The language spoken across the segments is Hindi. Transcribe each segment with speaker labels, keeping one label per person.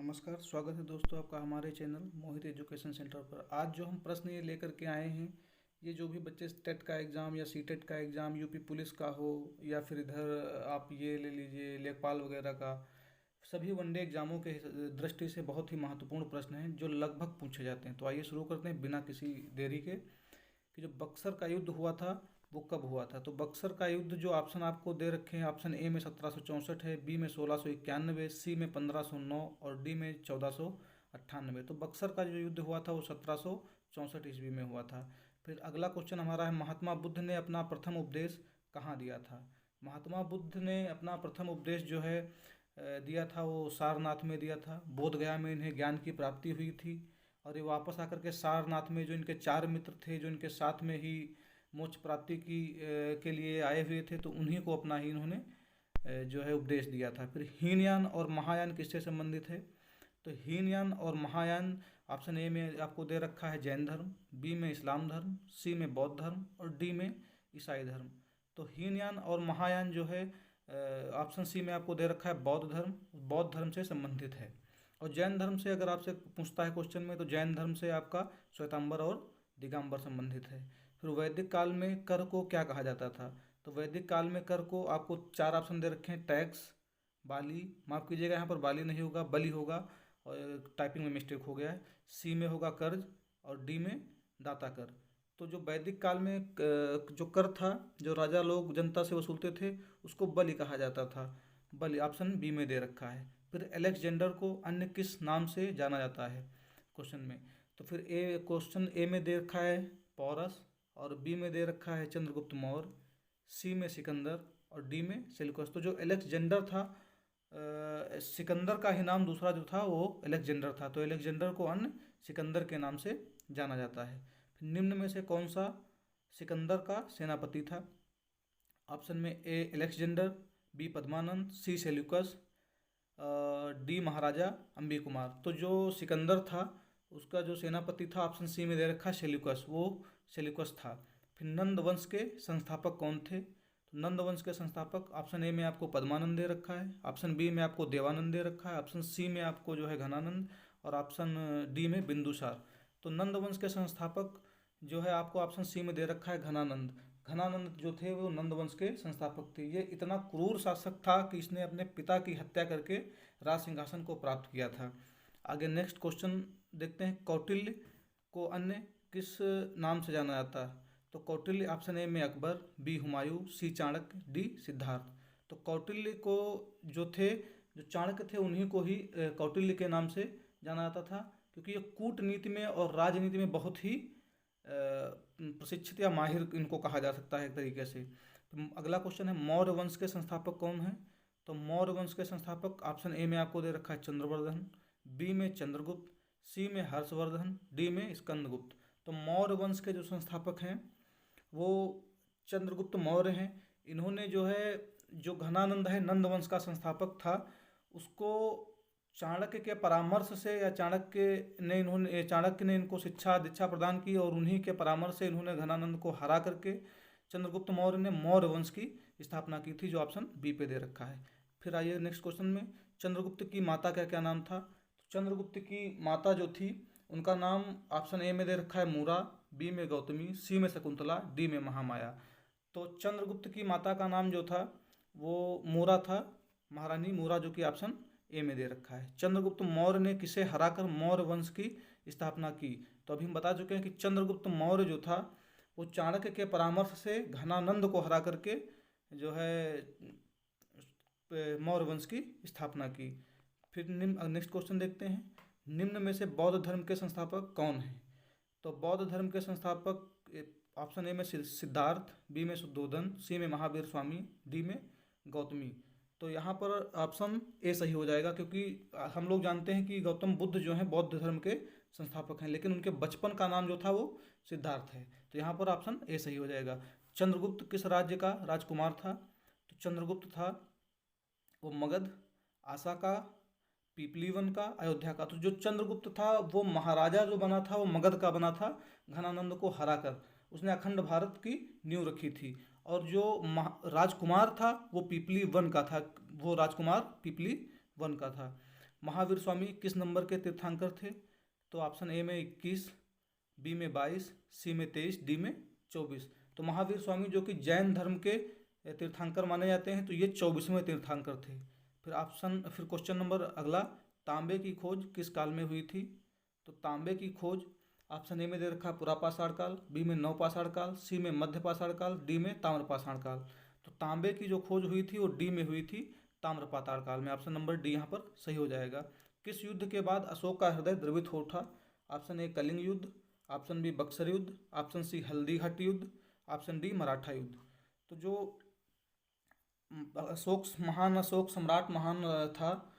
Speaker 1: नमस्कार, स्वागत है दोस्तों आपका हमारे चैनल मोहित एजुकेशन सेंटर पर। आज जो हम प्रश्न ये लेकर के आए हैं, ये जो भी बच्चे टेट का एग्ज़ाम या सीटेट का एग्ज़ाम यूपी पुलिस का हो या फिर इधर आप ये ले लीजिए लेखपाल वगैरह का, सभी वनडे एग्ज़ामों के दृष्टि से बहुत ही महत्वपूर्ण प्रश्न हैं जो लगभग पूछे जाते हैं। तो आइए शुरू करते हैं बिना किसी देरी के कि जो बक्सर का युद्ध हुआ था वो कब हुआ था। तो बक्सर का युद्ध जो ऑप्शन आपको दे रखे हैं, ऑप्शन ए में 1764 है, बी में 1691, सी में 1509 और डी में 1498। तो बक्सर का जो युद्ध हुआ था वो 1764 ईस्वी में हुआ था। फिर अगला क्वेश्चन हमारा है, महात्मा बुद्ध ने अपना प्रथम उपदेश कहाँ दिया था। महात्मा बुद्ध ने अपना प्रथम उपदेश जो है दिया था वो सारनाथ में दिया था। बोध गया में इन्हें ज्ञान की प्राप्ति हुई थी और ये वापस आकर के सारनाथ में जो इनके चार मित्र थे जो इनके साथ में ही मोक्ष प्राप्ति के लिए आए हुए थे, तो उन्हीं को अपना ही इन्होंने जो है उपदेश दिया था। फिर हीनयान और महायान किससे संबंधित है। तो हीनयान और महायान ऑप्शन ए में आपको दे रखा है जैन धर्म, बी में इस्लाम धर्म, सी में बौद्ध धर्म और डी में ईसाई धर्म। तो हीनयान और महायान जो है ऑप्शन सी में आपको दे रखा है बौद्ध धर्म से संबंधित है। और जैन धर्म से अगर आपसे पूछता है क्वेश्चन में, तो जैन धर्म से आपका श्वेतांबर और दिगंबर संबंधित है। फिर वैदिक काल में कर को क्या कहा जाता था। तो वैदिक काल में कर को आपको चार ऑप्शन दे रखे हैं, टैक्स, बाली, माफ़ कीजिएगा यहाँ पर बाली नहीं होगा, बलि होगा और टाइपिंग में मिस्टेक हो गया है, सी में होगा कर्ज और डी में दाता कर। तो जो वैदिक काल में जो कर था जो राजा लोग जनता से वसूलते थे उसको बलि कहा जाता था। बलि ऑप्शन बी में दे रखा है। फिर अलेक्जेंडर को अन्य किस नाम से जाना जाता है क्वेश्चन में। तो फिर क्वेश्चन ए में दे रखा है पौरस और बी में दे रखा है चंद्रगुप्त मौर्य, सी में सिकंदर और डी में सेल्यूकस। तो जो अलेक्जेंडर था, सिकंदर का ही नाम दूसरा जो था वो अलेक्जेंडर था, तो अलेक्जेंडर को अन्य सिकंदर के नाम से जाना जाता है। फिर निम्न में से कौन सा सिकंदर का सेनापति था। ऑप्शन में A Alexander, B Padmanand, C Seleucus, D Maharaja Ambhi Kumar. तो जो सिकंदर था उसका जो सेनापति था ऑप्शन सी में दे रखा सेल्यूकस, वो सेल्यूकस था। फिर नंद वंश के संस्थापक कौन थे। तो नंद वंश के संस्थापक ऑप्शन ए में आपको पद्मानंद दे रखा है, ऑप्शन बी में आपको देवानंद दे रखा है, ऑप्शन सी में आपको जो है घनानंद और ऑप्शन डी में बिंदुसार। तो नंद वंश के संस्थापक जो है आपको ऑप्शन सी में दे रखा है घनानंद। घनानंद जो थे वो नंद वंश के संस्थापक थे। ये इतना क्रूर शासक था कि इसने अपने पिता की हत्या करके राज सिंहासन को प्राप्त किया था। आगे नेक्स्ट क्वेश्चन देखते हैं, कौटिल्य को अन्य किस नाम से जाना जाता है। तो कौटिल्य ऑप्शन ए में अकबर, बी हुमायूं, सी चाणक्य, डी सिद्धार्थ। तो कौटिल्य को जो चाणक्य थे उन्हीं को ही कौटिल्य के नाम से जाना जाता था, क्योंकि ये कूटनीति में और राजनीति में बहुत ही प्रशिक्षित या माहिर इनको कहा जा सकता है एक तरीके से। तो अगला क्वेश्चन है, मौर्य वंश के संस्थापक कौन हैं। तो मौर्य वंश के संस्थापक ऑप्शन ए में आपको दे रखा है चंद्रवर्धन, बी में चंद्रगुप्त, सी में हर्षवर्धन, डी में स्कंदगुप्त। तो मौर्य वंश के जो संस्थापक हैं वो चंद्रगुप्त मौर्य हैं। इन्होंने जो है जो घनानंद है नंद वंश का संस्थापक था, उसको चाणक्य के परामर्श से या चाणक्य ने इनको शिक्षा दीक्षा प्रदान की और उन्हीं के परामर्श से इन्होंने घनानंद को हरा करके चंद्रगुप्त मौर्य ने मौर्य वंश की स्थापना की थी, जो ऑप्शन बी पे दे रखा है। फिर आइए नेक्स्ट क्वेश्चन में, चंद्रगुप्त की माता का क्या नाम था। तो चंद्रगुप्त की माता जो थी उनका नाम ऑप्शन ए में दे रखा है मूरा, बी में गौतमी, सी में शकुंतला, डी में महामाया। तो चंद्रगुप्त की माता का नाम जो था वो मूरा था, महारानी मूरा, जो कि ऑप्शन ए में दे रखा है। चंद्रगुप्त मौर्य ने किसे हराकर मौर्य वंश की स्थापना की। तो अभी हम बता चुके हैं कि चंद्रगुप्त मौर्य जो था वो चाणक्य के परामर्श से घनानंद को हरा करके जो है मौर्य वंश की स्थापना की। फिर नेक्स्ट क्वेश्चन देखते हैं, निम्न में से बौद्ध धर्म के संस्थापक कौन हैं। तो बौद्ध धर्म के संस्थापक ऑप्शन ए में सिद्धार्थ, बी में शुद्धोधन, सी में महावीर स्वामी, डी में गौतमी। तो यहाँ पर ऑप्शन ए सही हो जाएगा, क्योंकि हम लोग जानते हैं कि गौतम बुद्ध जो हैं बौद्ध धर्म के संस्थापक हैं, लेकिन उनके बचपन का नाम जो था वो सिद्धार्थ है। तो यहाँ पर ऑप्शन ए सही हो जाएगा। चंद्रगुप्त किस राज्य का राजकुमार था। तो चंद्रगुप्त था वो मगध, आसा का, पीपलीवन का, अयोध्या का। तो जो चंद्रगुप्त था वो महाराजा जो बना था वो मगध का बना था, घनानंद को हराकर उसने अखंड भारत की नींव रखी थी। और जो राजकुमार था वो पीपली वन का था, वो राजकुमार पीपली वन का था। महावीर स्वामी किस नंबर के तीर्थंकर थे? तो ऑप्शन ए में 21, बी में 22, सी में 23, डी में 24। तो महावीर स्वामी जो कि जैन धर्म के तीर्थंकर माने जाते हैं, तो ये 24वें तीर्थंकर थे। फिर क्वेश्चन नंबर अगला, तांबे की खोज किस काल में हुई थी? तो तांबे की खोज ऑप्शन ए में दे रखा पुरापाषाण काल, बी में नवपाषाण काल, सी में मध्यपाषाण काल, डी में ताम्रपाषाण काल। तो तांबे की जो खोज हुई थी वो डी में हुई थी, ताम्रपाषाण काल में। ऑप्शन नंबर डी यहाँ पर सही हो जाएगा। किस युद्ध के बाद अशोक का हृदय द्रवित हो उठा? ऑप्शन ए कलिंग युद्ध, ऑप्शन बी बक्सर युद्ध, ऑप्शन सी हल्दीघाटी युद्ध, ऑप्शन डी मराठा युद्ध। तो जो महान अशोक सम्राट महान था,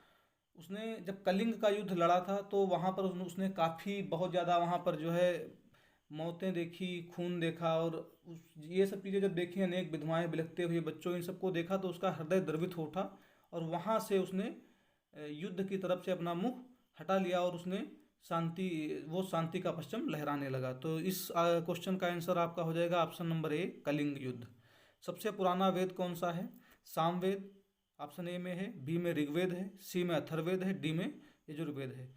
Speaker 1: उसने जब कलिंग का युद्ध लड़ा था तो वहाँ पर उसने काफ़ी बहुत ज़्यादा वहाँ पर जो है मौतें देखी, खून देखा, और ये सब चीज़ें जब देखी, अनेक विधवाएं, बिलखते हुए बच्चों, इन सबको देखा तो उसका हृदय द्रवित हो उठा और वहाँ से उसने युद्ध की तरफ से अपना मुख हटा लिया और उसने शांति का परचम लहराने लगा। तो इस क्वेश्चन का आंसर आपका हो जाएगा ऑप्शन नंबर ए, कलिंग युद्ध। सबसे पुराना वेद कौन सा है? सामवेद ऑप्शन ए में है, बी में ऋग्वेद है, सी में अथर्ववेद है, डी में यजुर्वेद है।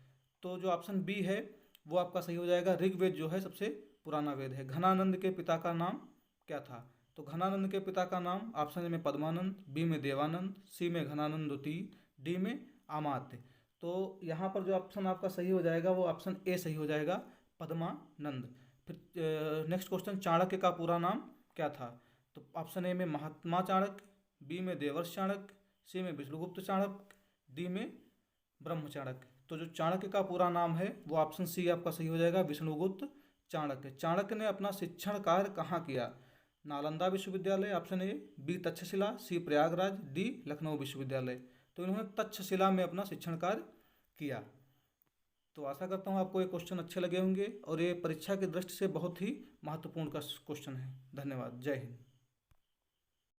Speaker 1: तो जो ऑप्शन बी है वो आपका सही हो जाएगा, ऋग्वेद जो है सबसे पुराना वेद है। घनानंद के पिता का नाम क्या था? तो घनानंद के पिता का नाम ऑप्शन ए में पद्मानंद, बी में देवानंद, सी में घनानंद द्वितीय, डी में अमात्य। तो यहाँ पर जो ऑप्शन आपका सही हो जाएगा वो ऑप्शन ए सही हो जाएगा, पद्मानंद। फिर नेक्स्ट क्वेश्चन, चाणक्य का पूरा नाम क्या था? तो ऑप्शन ए में महात्मा चाणक्य, बी में देवर्ष चाणक्य, सी में विष्णुगुप्त चाणक्य, डी में ब्रह्म चाणक्य। तो जो चाणक्य का पूरा नाम है वो ऑप्शन सी आपका सही हो जाएगा, विष्णुगुप्त चाणक्य। चाणक्य ने अपना शिक्षण कार्य कहाँ किया? नालंदा विश्वविद्यालय option A, B Takshashila, C Prayagraj, D Lucknow विश्वविद्यालय। तो इन्होंने तक्षशिला में अपना शिक्षण कार्य किया। तो आशा करता हूँ आपको ये क्वेश्चन अच्छे लगे होंगे और ये परीक्षा की दृष्टि से बहुत ही महत्वपूर्ण का क्वेश्चन है। धन्यवाद। जय हिंद।